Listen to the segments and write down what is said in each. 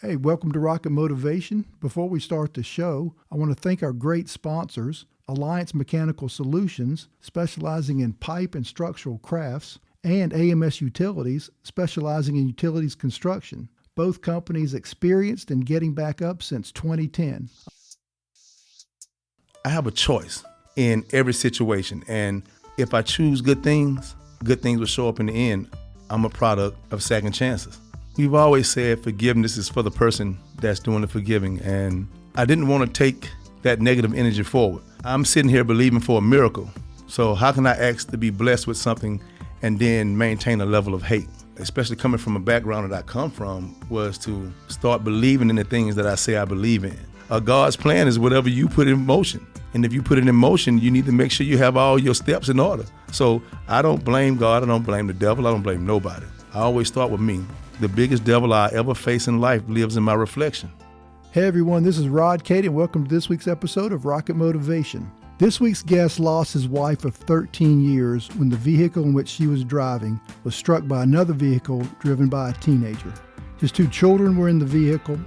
Hey, welcome to Rocket Motivation. Before we start the show, I want to thank our great sponsors, Alliance Mechanical Solutions, specializing in pipe and structural crafts, and AMS Utilities, specializing in utilities construction. Both companies experienced in getting back up since 2010. I have a choice in every situation, and if I choose good things will show up in the end. I'm a product of second chances. We've always said forgiveness is for the person that's doing the forgiving, and I didn't want to take that negative energy forward. I'm sitting here believing for a miracle, so how can I ask to be blessed with something and then maintain a level of hate? Especially coming from a background that I come from, was to start believing in the things that I say I believe in. God's plan is whatever you put in motion. And if you put it in motion, you need to make sure you have all your steps in order. So I don't blame God, I don't blame the devil, I don't blame nobody. I always start with me. The biggest devil I ever face in life lives in my reflection. Hey everyone, this is Rod Cady, and welcome to this week's episode of Rocket Motivation. This week's guest lost his wife of 13 years when the vehicle in which she was driving was struck by another vehicle driven by a teenager. His two children were in the vehicle,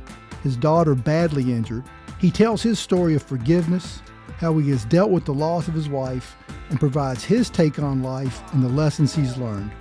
his daughter badly injured. He tells his story of forgiveness, how he has dealt with the loss of his wife, and provides his take on life and the lessons he's learned.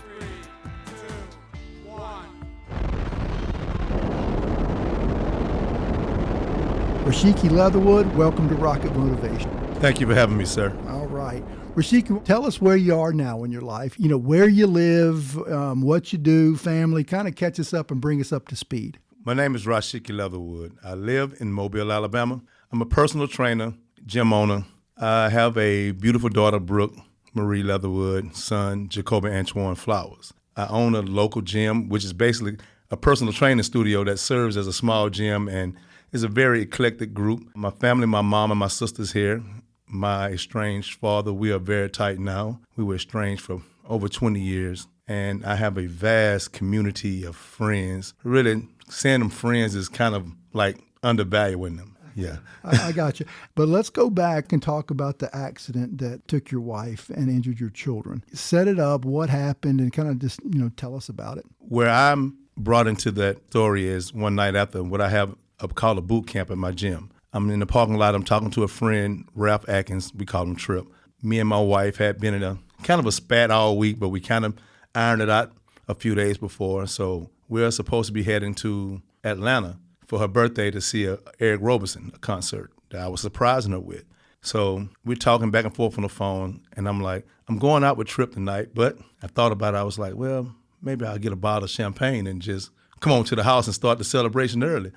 Rosshiki Leatherwood, welcome to Rocket Motivation. Thank you for having me, sir. All right. Rosshiki, tell us where you are now in your life. You know, where you live, what you do, family, kind of catch us up and bring us up to speed. My name is Rosshiki Leatherwood. I live in Mobile, Alabama. I'm a personal trainer, gym owner. I have a beautiful daughter, Brooke Marie Leatherwood, son, Jacoby Antoine Flowers. I own a local gym, which is basically a personal training studio that serves as a small gym and is a very eclectic group. My family, my mom and my sister's here. My estranged father, we are very tight now. We were estranged for over 20 years. And I have a vast community of friends. Really, saying them friends is kind of like undervaluing them. Yeah. I got you. But let's go back and talk about the accident that took your wife and injured your children. Set it up, what happened, and kind of just, tell us about it. Where I'm brought into that story is one night after what I have called a boot camp at my gym. I'm in the parking lot. I'm talking to a friend, Ralph Atkins. We call him Trip. Me and my wife had been in a kind of a spat all week, but we kind of ironed it out a few days before. So we're supposed to be heading to Atlanta for her birthday to see Eric Roberson, a concert that I was surprising her with. So we're talking back and forth on the phone, and I'm like, I'm going out with Trip tonight, but I thought about it. I was like, well, maybe I'll get a bottle of champagne and just come on to the house and start the celebration early.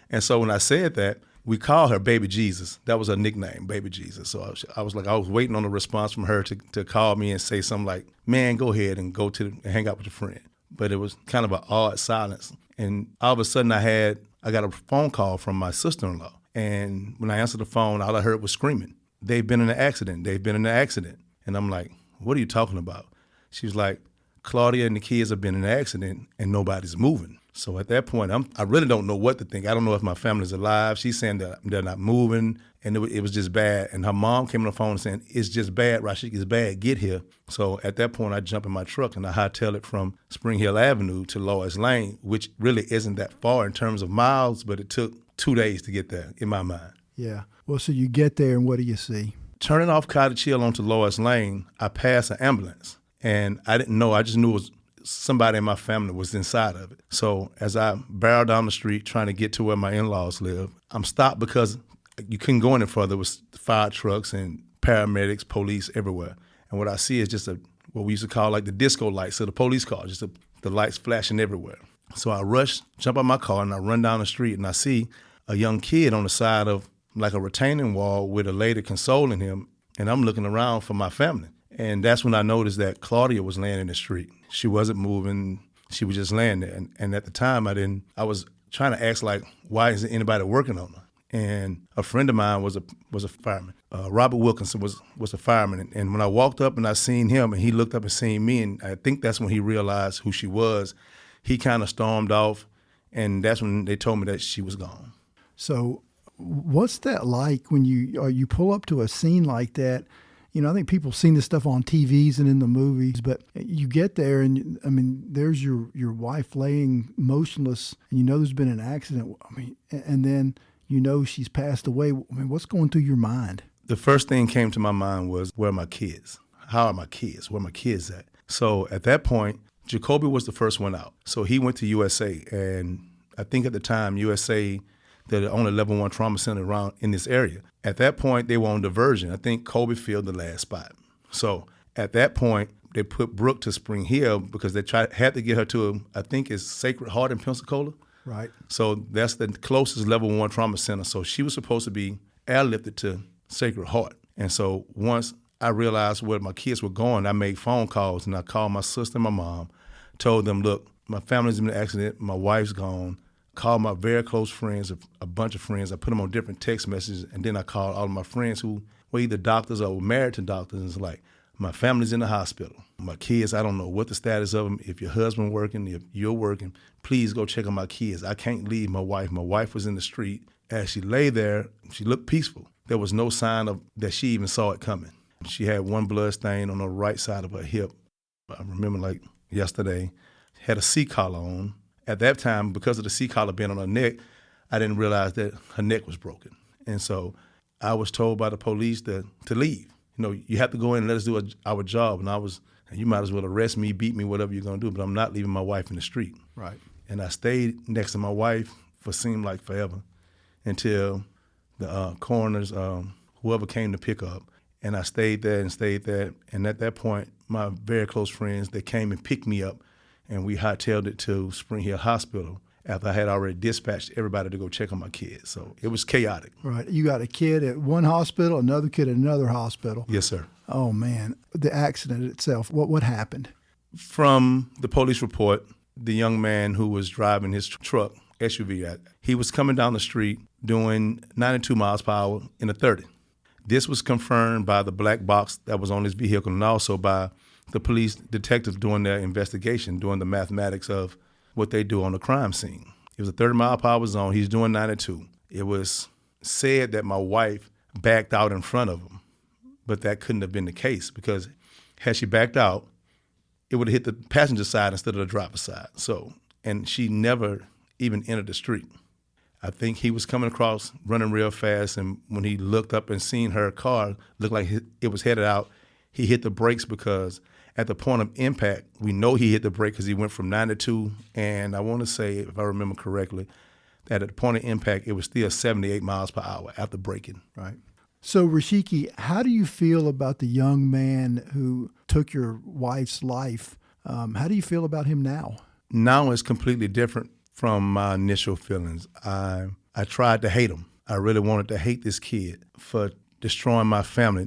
And so when I said that, we called her Baby Jesus. That was her nickname, Baby Jesus. So I was waiting on a response from her to call me and say something like, man, go ahead and go and hang out with your friend. But it was kind of an odd silence. And all of a sudden I got a phone call from my sister-in-law. And when I answered the phone, all I heard was screaming. They've been in an accident. They've been in an accident. And I'm like, what are you talking about? She was like, Claudia and the kids have been in an accident and nobody's moving. So at that point, I really don't know what to think. I don't know if my family's alive. She's saying that they're not moving, and it was just bad. And her mom came on the phone saying, it's just bad, Rosshiki, it's bad, get here. So at that point, I jump in my truck and I hightail it from Spring Hill Avenue to Lloyds Lane, which really isn't that far in terms of miles, but it took 2 days to get there, in my mind. Yeah. Well, so you get there, and what do you see? Turning off Cottage Hill onto Lloyds Lane, I pass an ambulance. And I didn't know, I just knew it was somebody in my family was inside of it. So as I barreled down the street trying to get to where my in-laws live, I'm stopped because you couldn't go any further. There was fire trucks and paramedics, police everywhere. And what I see is just what we used to call like the disco lights of the police car, just the lights flashing everywhere. So I rush, jump out my car, and I run down the street, and I see a young kid on the side of like a retaining wall with a lady consoling him, and I'm looking around for my family. And that's when I noticed that Claudia was laying in the street. She wasn't moving. She was just laying there. And at the time, I was trying to ask, like, why isn't anybody working on her? And a friend of mine was a fireman. Robert Wilkinson was a fireman. And when I walked up and I seen him and he looked up and seen me, and I think that's when he realized who she was, he kind of stormed off. And that's when they told me that she was gone. So what's that like when you pull up to a scene like that? I think people have seen this stuff on TVs and in the movies, but you get there and, there's your wife laying motionless and there's been an accident. And then she's passed away. What's going through your mind? The first thing came to my mind was, where are my kids? How are my kids? Where are my kids at? So at that point, Jacoby was the first one out. So he went to USA, and I think at the time, USA, they're the only level 1 trauma center around in this area. At that point, they were on diversion. I think Kobe filled the last spot. So at that point, they put Brooke to Spring Hill because they had to get her to, I think it's Sacred Heart in Pensacola. Right. So that's the closest level 1 trauma center. So she was supposed to be airlifted to Sacred Heart. And so once I realized where my kids were going, I made phone calls, and I called my sister and my mom, told them, look, my family's in an accident, my wife's gone. Called my very close friends, a bunch of friends. I put them on different text messages, and then I called all of my friends who were either doctors or were married to doctors, and it's like, my family's in the hospital. My kids, I don't know what the status of them. If your husband's working, if you're working, please go check on my kids. I can't leave my wife. My wife was in the street. As she lay there, she looked peaceful. There was no sign of that she even saw it coming. She had one blood stain on the right side of her hip. I remember like yesterday, had a C-collar on. At that time, because of the C-collar being on her neck, I didn't realize that her neck was broken. And so I was told by the police to leave. You have to go in and let us do our job. And you might as well arrest me, beat me, whatever you're going to do, but I'm not leaving my wife in the street. Right. And I stayed next to my wife for seemed like forever until the coroners, whoever came to pick up. And I stayed there. And at that point, my very close friends, they came and picked me up, and we hightailed it to Spring Hill Hospital after I had already dispatched everybody to go check on my kids. So it was chaotic. Right. You got a kid at one hospital, another kid at another hospital. Yes, sir. Oh, man. The accident itself, what happened? From the police report, the young man who was driving his truck, SUV, he was coming down the street doing 92 miles per hour in a 30. This was confirmed by the black box that was on his vehicle and also by the police detectives doing their investigation, doing the mathematics of what they do on the crime scene. It was a 30-mile-per-hour zone. He's doing 92. It was said that my wife backed out in front of him, but that couldn't have been the case because had she backed out, it would have hit the passenger side instead of the driver's side. And she never even entered the street. I think he was coming across running real fast, and when he looked up and seen her car look like it was headed out, he hit the brakes because at the point of impact, we know he hit the brake because he went from 92, and I want to say, if I remember correctly, that at the point of impact, it was still 78 miles per hour after braking. Right. So, Rosshiki, how do you feel about the young man who took your wife's life? How do you feel about him now? Now it's completely different from my initial feelings. I tried to hate him. I really wanted to hate this kid for destroying my family.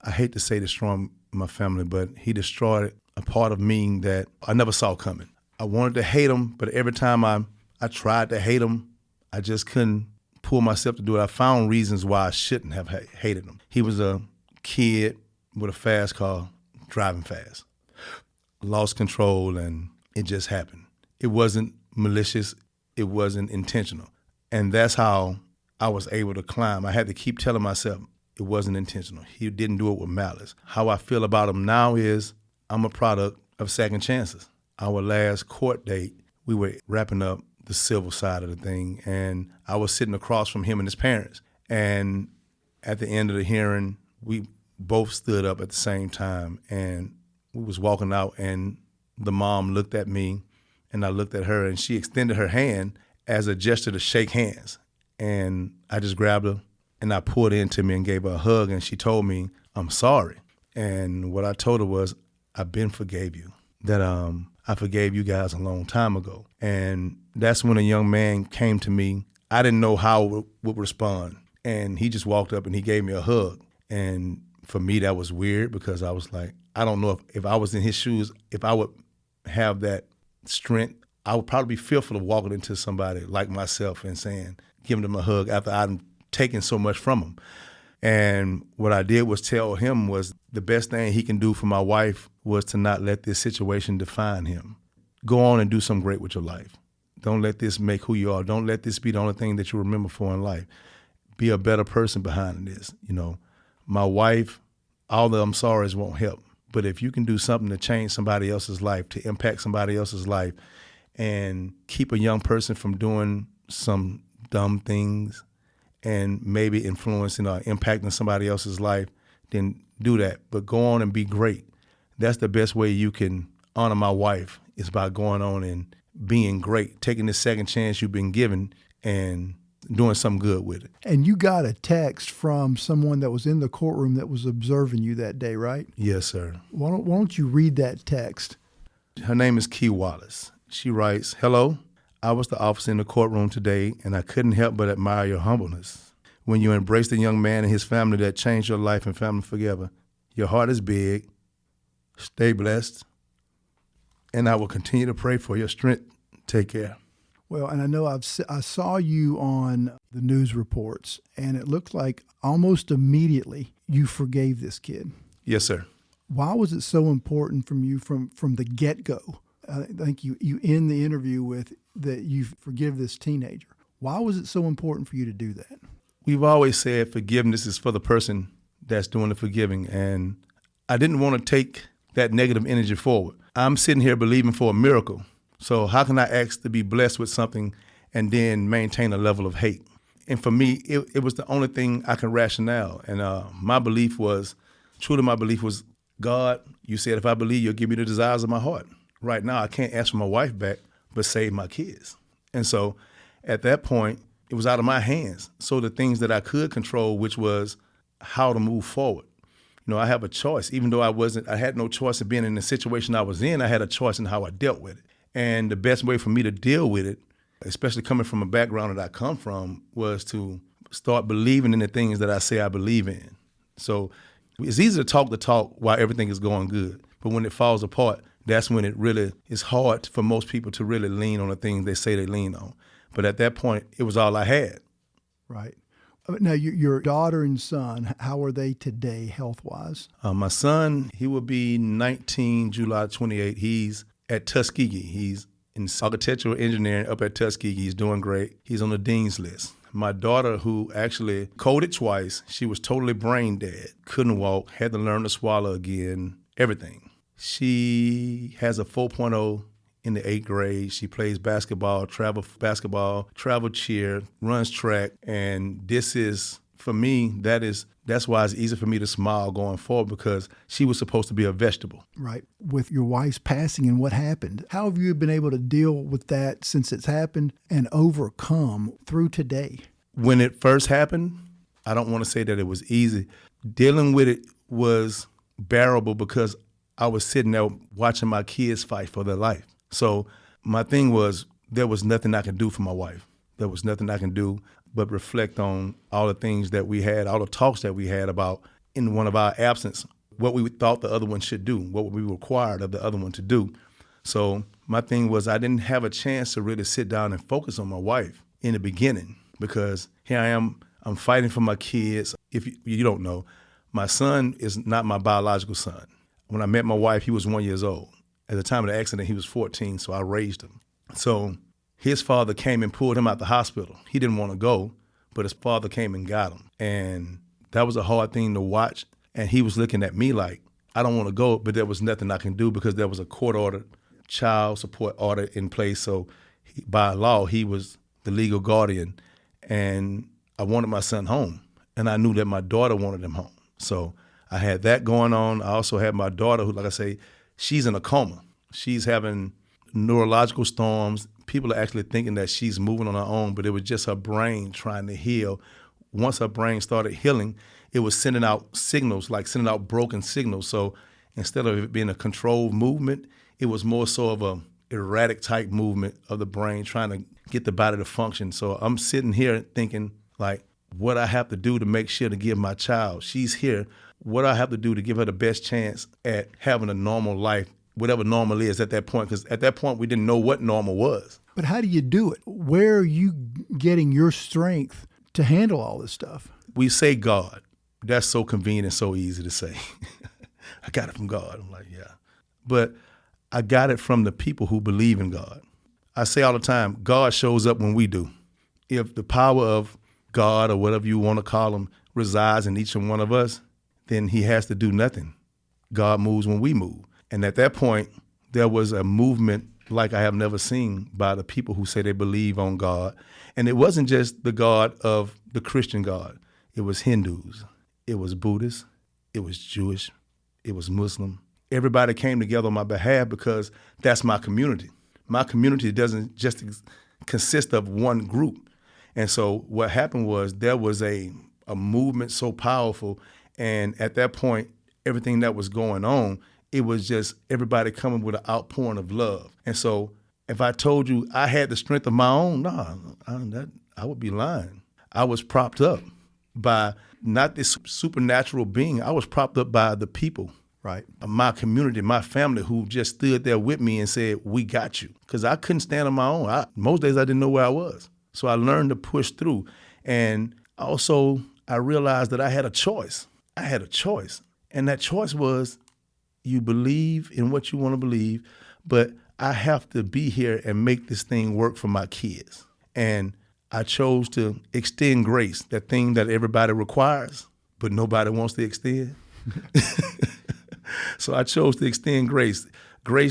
I hate to say destroying my family, but he destroyed a part of me that I never saw coming. I wanted to hate him, but every time I tried to hate him, I just couldn't pull myself to do it. I found reasons why I shouldn't have hated him. He was a kid with a fast car, driving fast. Lost control, and it just happened. It wasn't malicious. It wasn't intentional. And that's how I was able to climb. I had to keep telling myself it wasn't intentional. He didn't do it with malice. How I feel about him now is I'm a product of second chances. Our last court date, we were wrapping up the civil side of the thing, and I was sitting across from him and his parents. And at the end of the hearing, we both stood up at the same time, and we was walking out, and the mom looked at me, and I looked at her, and she extended her hand as a gesture to shake hands. And I just grabbed her, and I pulled into me and gave her a hug, and she told me, I'm sorry. And what I told her was, I've been forgave you. That I forgave you guys a long time ago. And that's when a young man came to me. I didn't know how I would respond. And he just walked up and he gave me a hug. And for me, that was weird because I was like, I don't know if I was in his shoes, if I would have that strength. I would probably be fearful of walking into somebody like myself and giving them a hug after I'd taken so much from him. And what I did was tell him was the best thing he can do for my wife was to not let this situation define him. Go on and do something great with your life. Don't let this make who you are. Don't let this be the only thing that you remember for in life. Be a better person behind this. You know, my wife, all the I'm sorry's won't help. But if you can do something to change somebody else's life, to impact somebody else's life, and keep a young person from doing some dumb things and maybe influencing or impacting somebody else's life, then do that. But go on and be great. That's the best way you can honor my wife, is by going on and being great, taking this second chance you've been given and doing something good with it. And you got a text from someone that was in the courtroom that was observing you that day, right? Yes, sir. Why don't you read that text? Her name is Key Wallace. She writes, "Hello, I was the officer in the courtroom today, and I couldn't help but admire your humbleness. When you embraced the young man and his family that changed your life and family forever, your heart is big. Stay blessed, and I will continue to pray for your strength. Take care." Well, and I know I saw you on the news reports, and it looked like almost immediately you forgave this kid. Yes, sir. Why was it so important from you from the get-go? I think you end the interview with that you forgive this teenager. Why was it so important for you to do that? We've always said forgiveness is for the person that's doing the forgiving, and I didn't want to take that negative energy forward. I'm sitting here believing for a miracle. So how can I ask to be blessed with something and then maintain a level of hate? And for me, it was the only thing I can rationale. And my belief was, God, you said if I believe, you'll give me the desires of my heart. Right now, I can't ask for my wife back, but save my kids. And so at that point, it was out of my hands. So the things that I could control, which was how to move forward. You know, I have a choice. Even though I had no choice of being in the situation I was in, I had a choice in how I dealt with it. And the best way for me to deal with it, especially coming from a background that I come from, was to start believing in the things that I say I believe in. So it's easy to talk the talk while everything is going good. But when it falls apart, that's when it really is hard for most people to really lean on the things they say they lean on. But at that point, it was all I had. Right. Now, your daughter and son, how are they today health-wise? My son, he will be 19 July 28. He's at Tuskegee. He's in architectural engineering up at Tuskegee. He's doing great. He's on the dean's list. My daughter, who actually coded twice, she was totally brain dead, couldn't walk, had to learn to swallow again, everything. She has a 4.0 in the 8th grade. She plays basketball, travel cheer, runs track. And this is, for me, that's why it's easy for me to smile going forward, because she was supposed to be a vegetable. Right. With your wife's passing and what happened, how have you been able to deal with that since it's happened and overcome through today? When it first happened, I don't want to say that it was easy. Dealing with it was bearable because I was sitting there watching my kids fight for their life. So my thing was, there was nothing I could do for my wife. There was nothing I can do but reflect on all the things that we had, all the talks that we had about, in one of our absence, what we thought the other one should do, what we required of the other one to do. So my thing was, I didn't have a chance to really sit down and focus on my wife in the beginning, because here I am, I'm fighting for my kids. If you don't know, my son is not my biological son. When I met my wife, he was 1 year old. At the time of the accident, he was 14, so I raised him. So his father came and pulled him out the hospital. He didn't want to go, but his father came and got him. And that was a hard thing to watch. And he was looking at me like, I don't want to go, but there was nothing I can do because there was a court-ordered child support order in place. So by law, he was the legal guardian. And I wanted my son home. And I knew that my daughter wanted him home. So I had that going on. I also had my daughter who, like I say, she's in a coma. She's having neurological storms. People are actually thinking that she's moving on her own, but it was just her brain trying to heal. Once her brain started healing, it was sending out signals, like sending out broken signals. So instead of it being a controlled movement, it was more so of a erratic type movement of the brain trying to get the body to function. So I'm sitting here thinking, like, what I have to do to make sure to give my child, she's here, what I have to do to give her the best chance at having a normal life, whatever normal is at that point, because at that point we didn't know what normal was. But how do you do it? Where are you getting your strength to handle all this stuff? We say God. That's so convenient and so easy to say. I got it from God. I'm like, yeah. But I got it from the people who believe in God. I say all the time, God shows up when we do. If the power of God, or whatever you want to call him, resides in each and one of us, then he has to do nothing. God moves when we move. And at that point, there was a movement like I have never seen by the people who say they believe on God. And it wasn't just the God of the Christian God. It was Hindus. It was Buddhists. It was Jewish. It was Muslim. Everybody came together on my behalf because that's my community. My community doesn't just consist of one group. And so what happened was there was a movement so powerful. And at that point, everything that was going on, it was just everybody coming with an outpouring of love. And so if I told you I had the strength of my own, I would be lying. I was propped up by not this supernatural being. I was propped up by the people, right? My community, my family, who just stood there with me and said, we got you. Because I couldn't stand on my own. Most days I didn't know where I was. So I learned to push through. And also I realized that I had a choice. I had a choice. And that choice was, you believe in what you want to believe, but I have to be here and make this thing work for my kids. And I chose to extend grace, that thing that everybody requires, but nobody wants to extend. So I chose to extend grace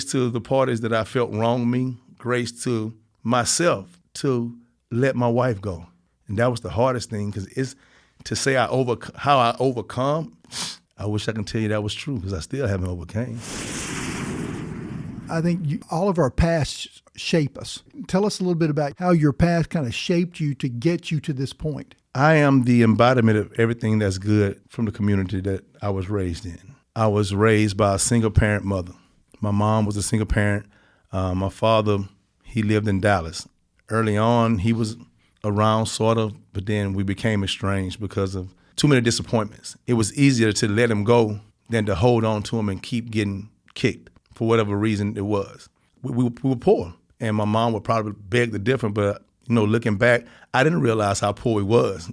to the parties that I felt wronged me, grace to myself to let my wife go. And that was the hardest thing, because it's to say how I overcome. I wish I could tell you that was true, because I still haven't overcame. I think all of our pasts shape us. Tell us a little bit about how your past kind of shaped you to get you to this point. I am the embodiment of everything that's good from the community that I was raised in. I was raised by a single-parent mother. My mom was a single parent. My father, he lived in Dallas. Early on, he was around, sort of, but then we became estranged because of too many disappointments. It was easier to let him go than to hold on to him and keep getting kicked for whatever reason it was. We were poor, and my mom would probably beg to differ, but looking back, I didn't realize how poor we was,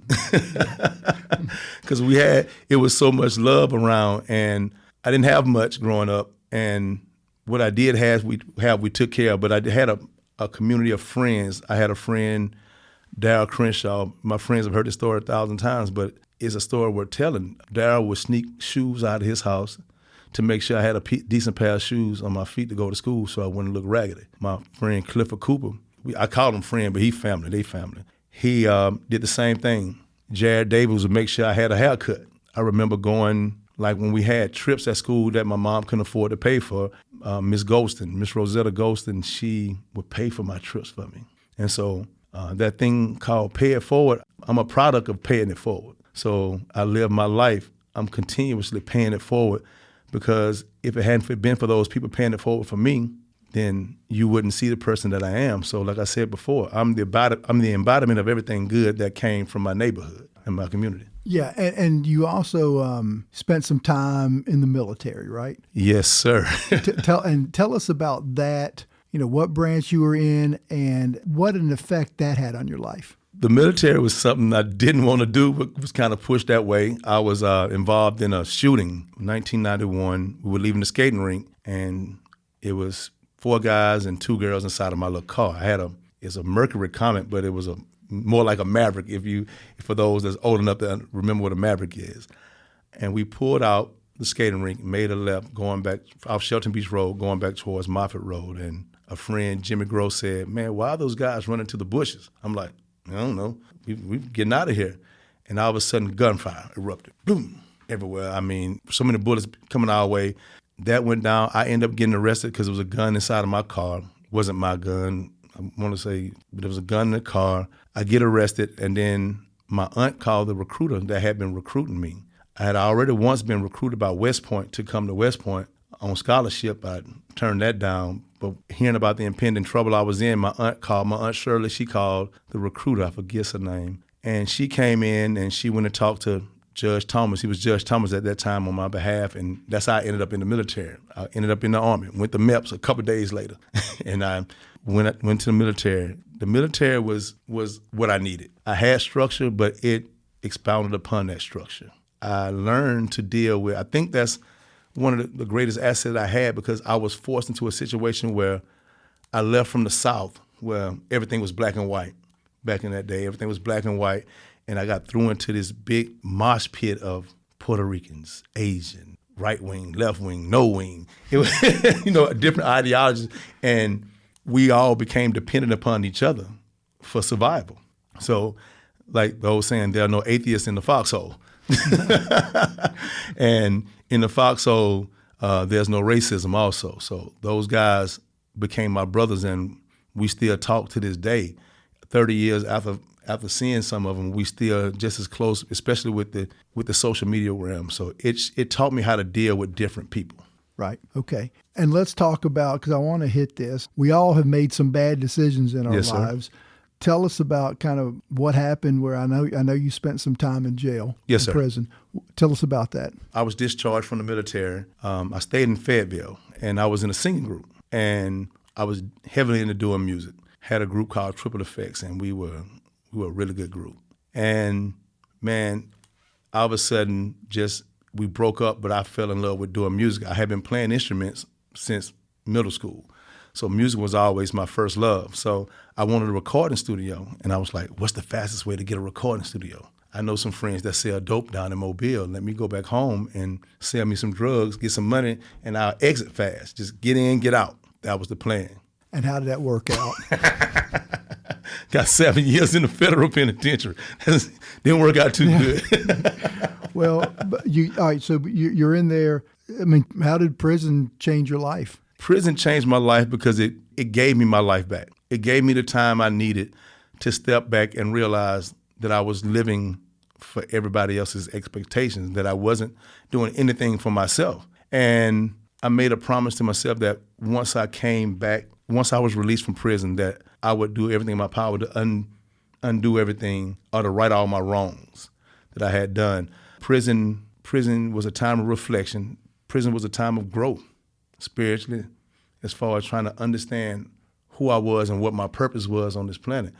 because it was so much love around, and I didn't have much growing up, and what I did have, we took care of, but I had a community of friends. I had a friend, Darryl Crenshaw. My friends have heard this story 1,000 times, but it's a story worth telling. Darryl would sneak shoes out of his house to make sure I had a decent pair of shoes on my feet to go to school so I wouldn't look raggedy. My friend Clifford Cooper, I called him friend, but they family. He did the same thing. Jared Davis would make sure I had a haircut. I remember going, like when we had trips at school that my mom couldn't afford to pay for, Miss Rosetta Golston, she would pay for my trips for me. And so that thing called pay it forward, I'm a product of paying it forward. So I live my life, I'm continuously paying it forward, because if it hadn't been for those people paying it forward for me, then you wouldn't see the person that I am. So like I said before, I'm the embodiment of everything good that came from my neighborhood and my community. Yeah, and you also spent some time in the military, right? Yes, sir. Tell us about that, what branch you were in and what an effect that had on your life. The military was something I didn't want to do, but was kind of pushed that way. I was involved in a shooting in 1991. We were leaving the skating rink, and it was 4 guys and 2 girls inside of my little car. It's a Mercury Comet, but it was more like a Maverick, for those that's old enough to remember what a Maverick is. And we pulled out the skating rink, made a left, going back off Shelton Beach Road, going back towards Moffett Road. And a friend, Jimmy Gross, said, "Man, why are those guys running to the bushes?" I'm like, I don't know. We're getting out of here. And all of a sudden, gunfire erupted. Boom, everywhere. I mean, so many bullets coming our way. That went down. I ended up getting arrested because there was a gun inside of my car. It wasn't my gun, I want to say, but there was a gun in the car. I get arrested, and then my aunt called the recruiter that had been recruiting me. I had already once been recruited by West Point to come to West Point on scholarship. I turned that down. But hearing about the impending trouble I was in, my Aunt Shirley, she called the recruiter, I forget her name. And she came in and she went and talked to Judge Thomas. He was Judge Thomas at that time on my behalf, and that's how I ended up in the military. I ended up in the Army, went to MEPS a couple of days later, and I went to the military. The military was what I needed. I had structure, but it expounded upon that structure. I learned to deal with, I think that's one of the greatest assets I had, because I was forced into a situation where I left from the South, where everything was black and white. Back in that day, everything was black and white, and I got thrown into this big mosh pit of Puerto Ricans, Asian, right wing, left wing, no wing. It was, different ideologies. And we all became dependent upon each other for survival. So, like the old saying, there are no atheists in the foxhole. And in the foxhole, there's no racism also. So those guys became my brothers, and we still talk to this day. 30 years after seeing some of them, we still just as close, especially with the social media realm. So it taught me how to deal with different people. Right. Okay. And let's talk about, because I want to hit this. We all have made some bad decisions in our Yes, lives. Sir. Tell us about kind of what happened where I know you spent some time in jail. Yes, in sir. Prison. Tell us about that. I was discharged from the military. I stayed in Fayetteville, and I was in a singing group, and I was heavily into doing music. Had a group called Triple Effects, and we were a really good group. And man, all of a sudden, we broke up, but I fell in love with doing music. I had been playing instruments since middle school. So music was always my first love. So I wanted a recording studio, and I was like, what's the fastest way to get a recording studio? I know some friends that sell dope down in Mobile. Let me go back home and sell me some drugs, get some money, and I'll exit fast. Just get in, get out. That was the plan. And how did that work out? Got 7 years in the federal penitentiary. Didn't work out too good. Well, all right, so you're in there. I mean, how did prison change your life? Prison changed my life because it gave me my life back. It gave me the time I needed to step back and realize that I was living for everybody else's expectations, that I wasn't doing anything for myself. And I made a promise to myself that once I came back, once I was released from prison, that I would do everything in my power to undo everything or to right all my wrongs that I had done. Prison was a time of reflection. Prison was a time of growth spiritually, as far as trying to understand who I was and what my purpose was on this planet.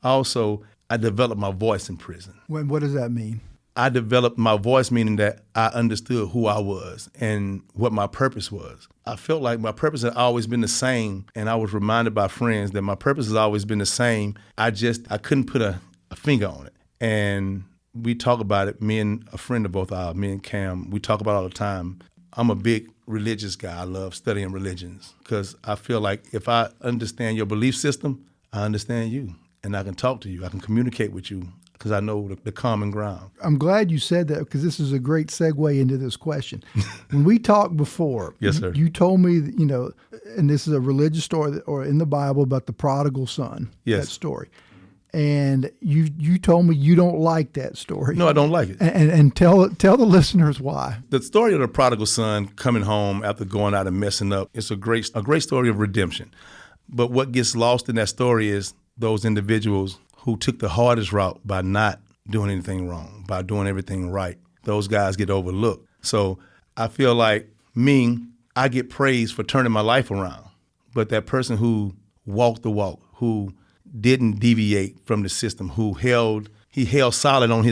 Also, I developed my voice in prison. What does that mean? I developed my voice, meaning that I understood who I was and what my purpose was. I felt like my purpose had always been the same, and I was reminded by friends that my purpose has always been the same. I couldn't put a finger on it. And we talk about it, me and a friend of both ours, me and Cam, we talk about it all the time. I'm a big religious guy. I love studying religions because I feel like if I understand your belief system, I understand you, and I can talk to you. I can communicate with you because I know the common ground. I'm glad you said that because this is a great segue into this question. When we talked before, yes, sir. You told me, and this is a religious story or in the Bible about the prodigal son, yes. That story. And you told me you don't like that story. No, I don't like it. And tell the listeners why. The story of the prodigal son coming home after going out and messing up, it's a great story of redemption. But what gets lost in that story is those individuals who took the hardest route by not doing anything wrong, by doing everything right. Those guys get overlooked. So I feel like I get praised for turning my life around. But that person who walked the walk, who didn't deviate from the system, who held solid on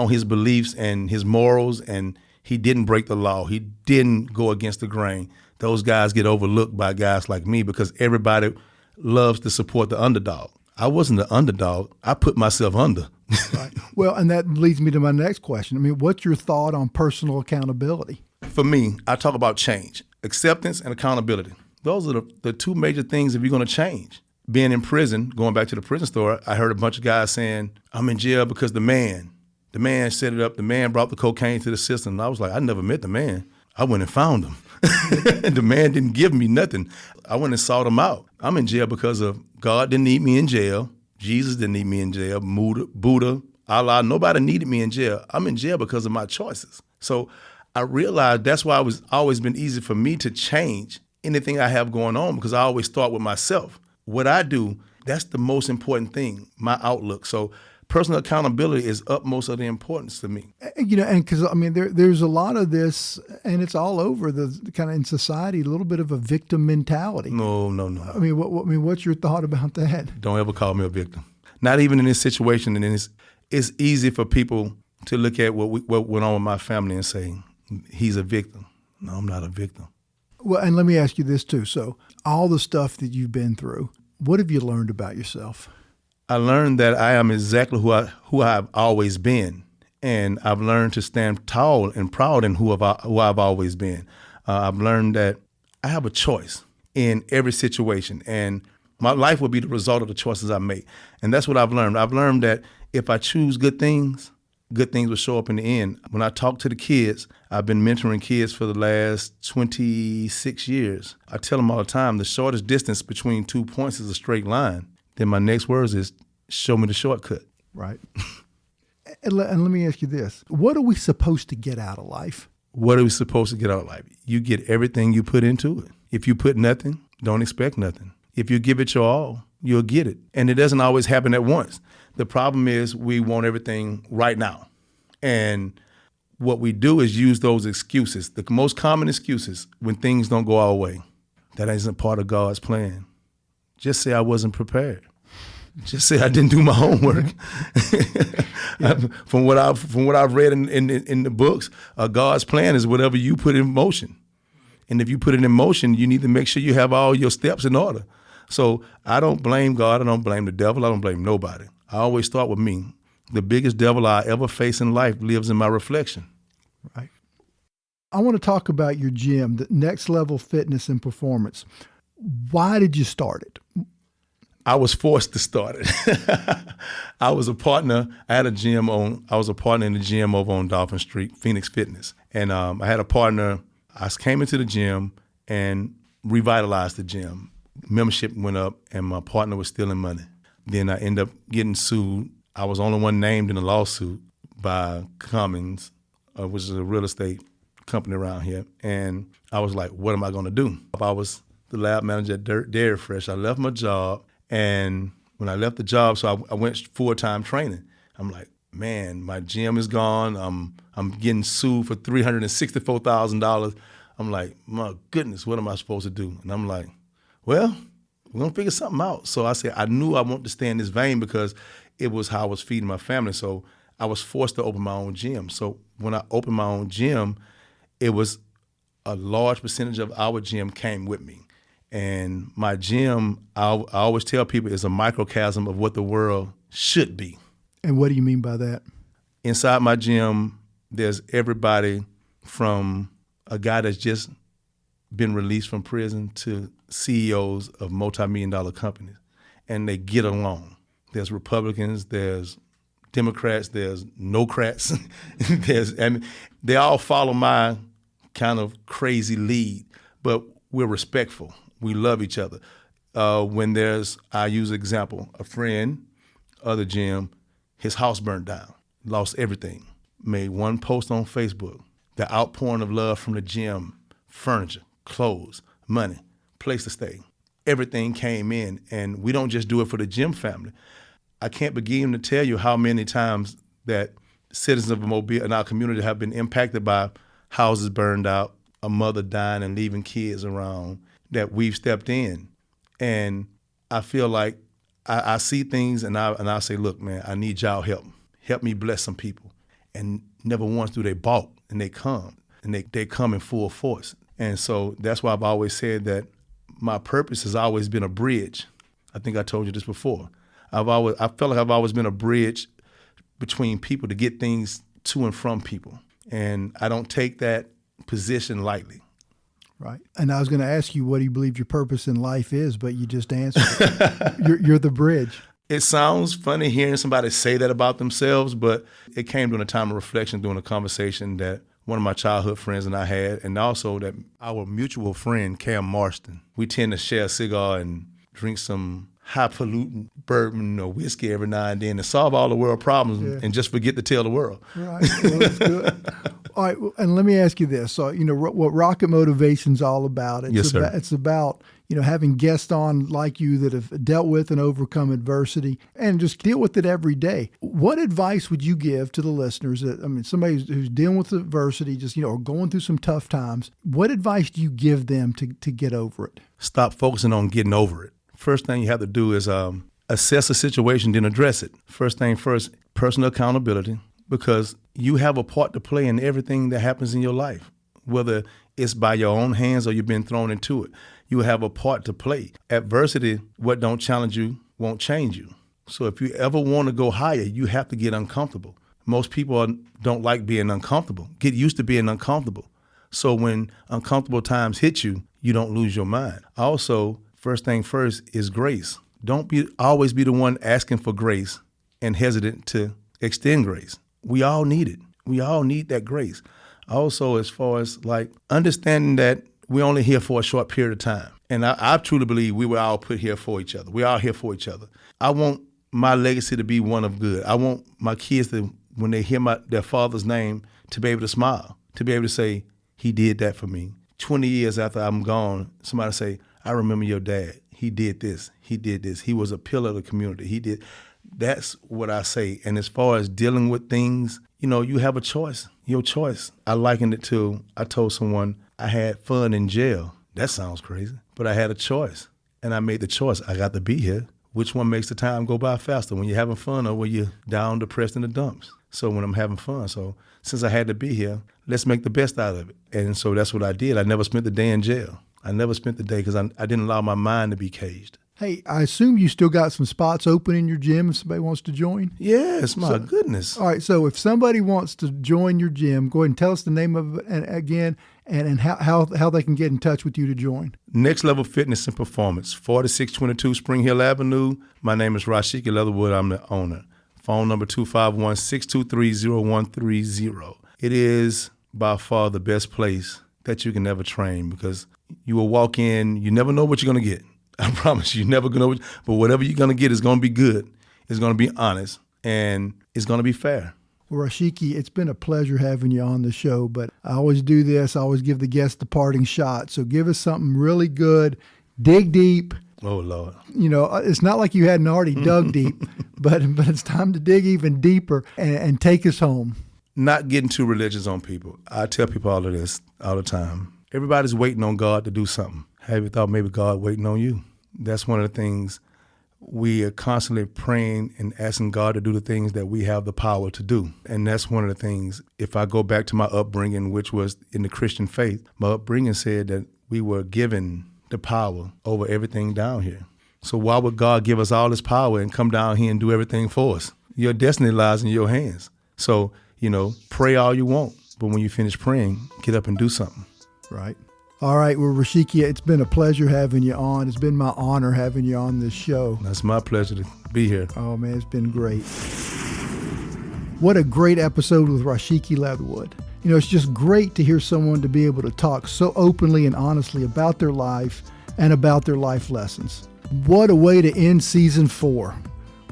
his beliefs and his morals, and he didn't break the law. He didn't go against the grain. Those guys get overlooked by guys like me because everybody loves to support the underdog. I wasn't the underdog. I put myself under. Right. Well, and that leads me to my next question. I mean, what's your thought on personal accountability? For me, I talk about change, acceptance and accountability. Those are the two major things if you're going to change. Being in prison, going back to the prison story, I heard a bunch of guys saying, I'm in jail because the man set it up. The man brought the cocaine to the system. And I was like, I never met the man. I went and found him. The man didn't give me nothing. I went and sought him out. I'm in jail because of God didn't need me in jail. Jesus didn't need me in jail. Buddha, Allah, nobody needed me in jail. I'm in jail because of my choices. So I realized that's why it's always been easy for me to change anything I have going on because I always start with myself. What I do, that's the most important thing, my outlook. So personal accountability is utmost of the importance to me. And because, I mean, there's a lot of this, and it's all over the kind of in society, a little bit of a victim mentality. No. I mean, what's your thought about that? Don't ever call me a victim. Not even in this situation. And it's easy for people to look at what went on with my family and say, he's a victim. No, I'm not a victim. Well, and let me ask you this too. So all the stuff that you've been through, what have you learned about yourself? I learned that I am exactly who I've always been, And I've learned to stand tall and proud in who I've always been. I've learned that I have a choice in every situation, and my life will be the result of the choices I make. And that's what I've learned. I've learned that if I choose good things will show up in the end. When I talk to the kids, I've been mentoring kids for the last 26 years. I tell them all the time, the shortest distance between 2 points is a straight line. Then my next words is, show me the shortcut. Right. And let me ask you this. What are we supposed to get out of life? What are we supposed to get out of life? You get everything you put into it. If you put nothing, don't expect nothing. If you give it your all, you'll get it. And it doesn't always happen at once. The problem is we want everything right now. And what we do is use those excuses, the most common excuses when things don't go our way. That isn't part of God's plan. Just say I wasn't prepared. Just say I didn't do my homework. From what I've read in the books, God's plan is whatever you put in motion. And if you put it in motion, you need to make sure you have all your steps in order. So I don't blame God. I don't blame the devil. I don't blame nobody. I always start with me. The biggest devil I ever face in life lives in my reflection. Right. I want to talk about your gym, the Next Level Fitness and Performance. Why did you start it? I was forced to start it. I was a partner. I was a partner in the gym over on Dolphin Street, Phoenix Fitness. And I had a partner. I came into the gym and revitalized the gym. Membership went up and my partner was stealing money. Then I ended up getting sued. I was the only one named in a lawsuit by Cummins, which is a real estate company around here. And I was like, what am I going to do? I was the lab manager at Dairy Fresh. I left my job. And when I left the job, so I went full-time training. I'm like, man, my gym is gone. I'm getting sued for $364,000. I'm like, my goodness, what am I supposed to do? And I'm like, well, we're going to figure something out. So I said, I knew I wanted to stay in this vein because it was how I was feeding my family. So I was forced to open my own gym. So when I opened my own gym, it was a large percentage of our gym came with me. And my gym, I always tell people, is a microcosm of what the world should be. And what do you mean by that? Inside my gym, there's everybody from a guy that's just been released from prison to CEOs of multi-million-dollar companies, and they get along. There's Republicans, there's Democrats, there's no-crats. They all follow my kind of crazy lead, but we're respectful. We love each other. When I use an example, a friend, other gym, his house burned down, lost everything, made one post on Facebook. The outpouring of love from the gym, furniture, clothes, money, place to stay. Everything came in, and we don't just do it for the gym family. I can't begin to tell you how many times that citizens of Mobile in our community have been impacted by houses burned out, a mother dying and leaving kids around, that we've stepped in. And I feel like I see things and I say, look, man, I need y'all help. Help me bless some people. And never once do they balk, and they come. And they come in full force. And so that's why I've always said that my purpose has always been a bridge. I think I told you this before. I felt like I've always been a bridge between people to get things to and from people. And I don't take that position lightly. Right. And I was going to ask you, what do you believe your purpose in life is, but you just answered it. You're the bridge. It sounds funny hearing somebody say that about themselves, but it came during a time of reflection, during a conversation that one of my childhood friends and I had, and also that our mutual friend, Cam Marston, we tend to share a cigar and drink some high-pollutant bourbon or whiskey every now and then to solve all the world problems and just forget to tell the world. Right. Well, that's good. All right, and let me ask you this. So, what Rocket Motivation's all about. It's about, having guests on like you that have dealt with and overcome adversity and just deal with it every day. What advice would you give to the listeners somebody who's dealing with adversity, or going through some tough times? What advice do you give them to get over it? Stop focusing on getting over it. First thing you have to do is assess a situation, then address it. First thing first, personal accountability, because you have a part to play in everything that happens in your life, whether it's by your own hands or you've been thrown into it. You have a part to play. Adversity, what don't challenge you, won't change you. So if you ever want to go higher, you have to get uncomfortable. Most people don't like being uncomfortable. Get used to being uncomfortable. So when uncomfortable times hit you, you don't lose your mind. Also, first thing first is grace. Don't always be the one asking for grace and hesitant to extend grace. We all need it. We all need that grace. Also, as far as like understanding that we're only here for a short period of time. And I truly believe we were all put here for each other. We're all here for each other. I want my legacy to be one of good. I want my kids to, when they hear their father's name, to be able to smile, to be able to say, he did that for me. 20 years after I'm gone, somebody say, I remember your dad. He did this. He did this. He was a pillar of the community. He did. That's what I say. And as far as dealing with things, you have a choice. Your choice. I likened it to, I told someone I had fun in jail. That sounds crazy. But I had a choice. And I made the choice. I got to be here. Which one makes the time go by faster? When you're having fun or when you're down, depressed in the dumps? So when I'm having fun. So since I had to be here, let's make the best out of it. And so that's what I did. I never spent the day in jail. I never spent the day because I didn't allow my mind to be caged. Hey, I assume you still got some spots open in your gym if somebody wants to join? Yes, my goodness. All right, so if somebody wants to join your gym, go ahead and tell us the name of it again and how they can get in touch with you to join. Next Level Fitness and Performance, 4622 Spring Hill Avenue. My name is Rosshiki Leatherwood. I'm the owner. Phone number 251-623-0130. It is by far the best place that you can ever train because you will walk in, you never know what you're going to get. I promise you never going to, but whatever you're going to get is going to be good. It's going to be honest, and it's going to be fair. Well, Rosshiki, it's been a pleasure having you on the show, but I always do this. I always give the guests the parting shot. So give us something really good. Dig deep. Oh, Lord. It's not like you hadn't already dug deep, but it's time to dig even deeper and take us home. Not getting too religious on people. I tell people all of this all the time. Everybody's waiting on God to do something. Have you thought maybe God waiting on you? That's one of the things we are constantly praying and asking God to do the things that we have the power to do. And that's one of the things, if I go back to my upbringing, which was in the Christian faith, my upbringing said that we were given the power over everything down here. So why would God give us all this power and come down here and do everything for us? Your destiny lies in your hands. So, pray all you want, but when you finish praying, get up and do something. Right. All right. Well, Rosshiki, it's been a pleasure having you on. It's been my honor having you on this show. That's my pleasure to be here. Oh, man, it's been great. What a great episode with Rosshiki Leatherwood. It's just great to hear someone to be able to talk so openly and honestly about their life and about their life lessons. What a way to end season 4.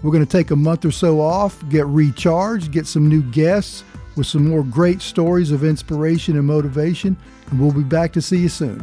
We're going to take a month or so off, get recharged, get some new guests with some more great stories of inspiration and motivation, and we'll be back to see you soon.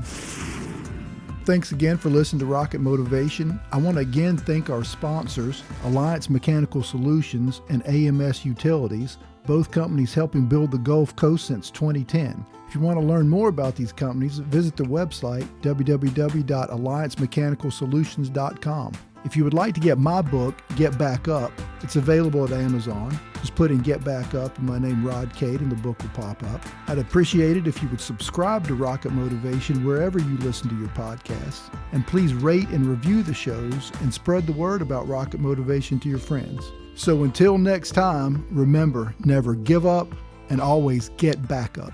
Thanks again for listening to Rocket Motivation. I want to again thank our sponsors, Alliance Mechanical Solutions and AMS Utilities, both companies helping build the Gulf Coast since 2010. If you want to learn more about these companies, visit their website, www.alliancemechanicalsolutions.com. If you would like to get my book, Get Back Up, it's available at Amazon. Just put in Get Back Up and my name, Rod Cade, and the book will pop up. I'd appreciate it if you would subscribe to Rocket Motivation wherever you listen to your podcasts. And please rate and review the shows and spread the word about Rocket Motivation to your friends. So until next time, remember, never give up and always get back up.